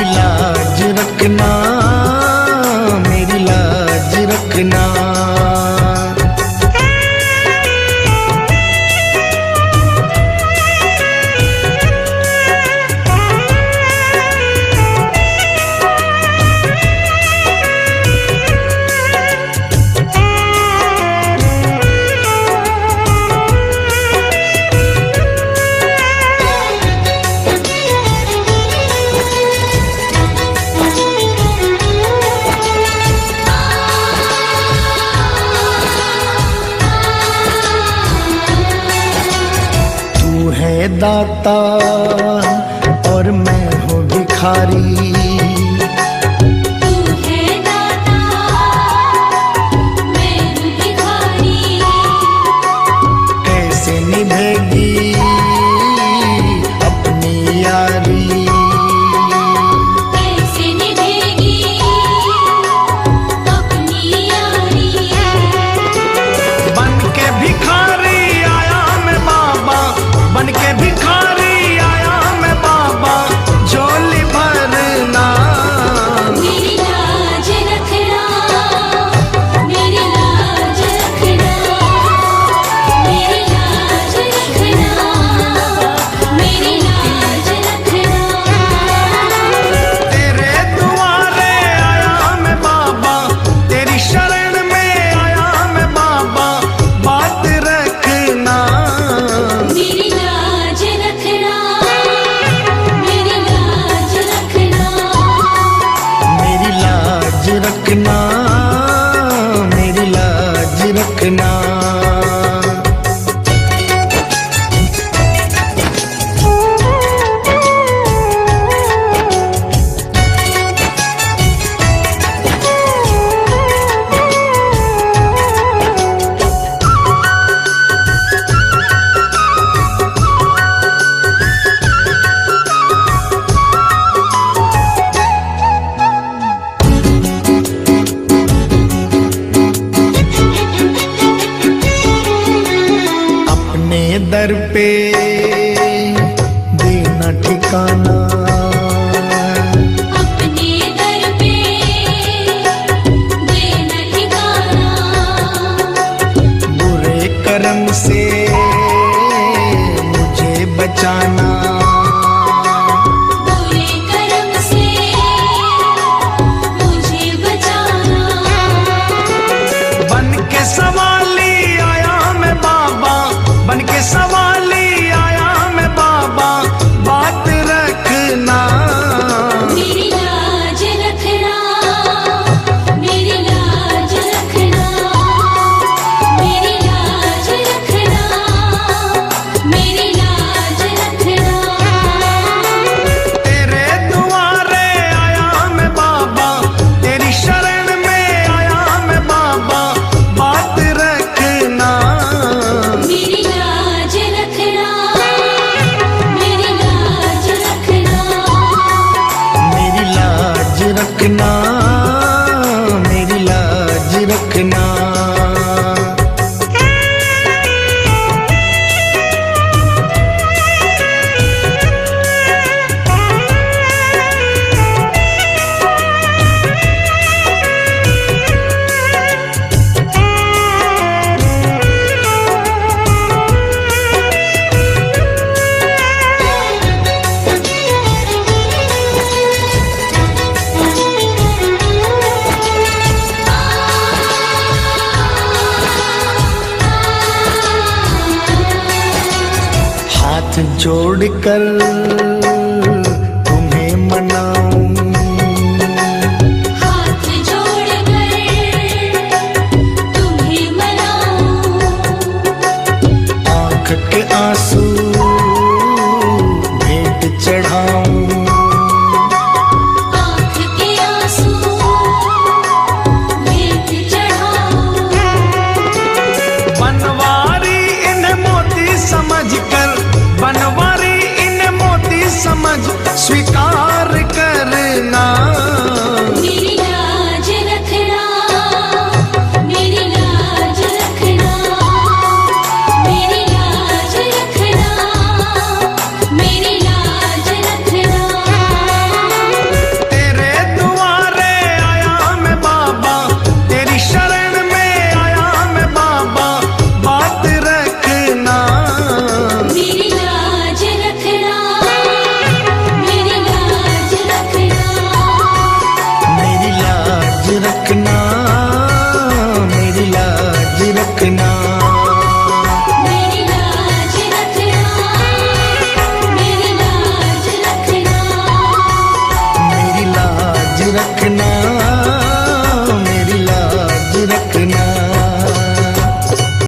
मेरी लाज रखना, मेरी लाज रखना। है दाता और मैं हूँ भिखारी। तू है दाता, मैं हूँ भिखारी। कैसे निभेगी अपनी यारी, कैसे निभेगी अपनी यारी। बन के भिखारी आया मैं बाबा, बन के भिखारी आया मैं बाबा, झोली भरना। मेरी लाज रखना, मेरी लाज रखना, मेरी लाज रखना, मेरी लाज रखना। तेरे दुआरे आया मैं बाबा, तेरी शरण में आया मैं बाबा, बात रखना। मेरी लाज रखना, मेरी लाज रखना। मेरी लाज रखना, मेरी लाज रखना। अपने दर पे देना ठिकाना, अपने दर पे देना ठिकाना। बुरे कर्म से मुझे बचाना। बुरे कर्म से मुझे बचाना। बन के सवाली आया मैं बाबा, बन के सवाली आया मैं बाबा, बात रखना। मेरी लाज रखना, मेरी लाज रखना, मेरी लाज रखना, मेरी लाज रखना। तेरे दुआरे आया मैं बाबा, तेरी शरण में आया मैं बाबा, बात रखना। मेरी लाज रखना, मेरी लाज रखना। मेरी लाज रखना, मेरी लाज रखना। हाथ जोड़कर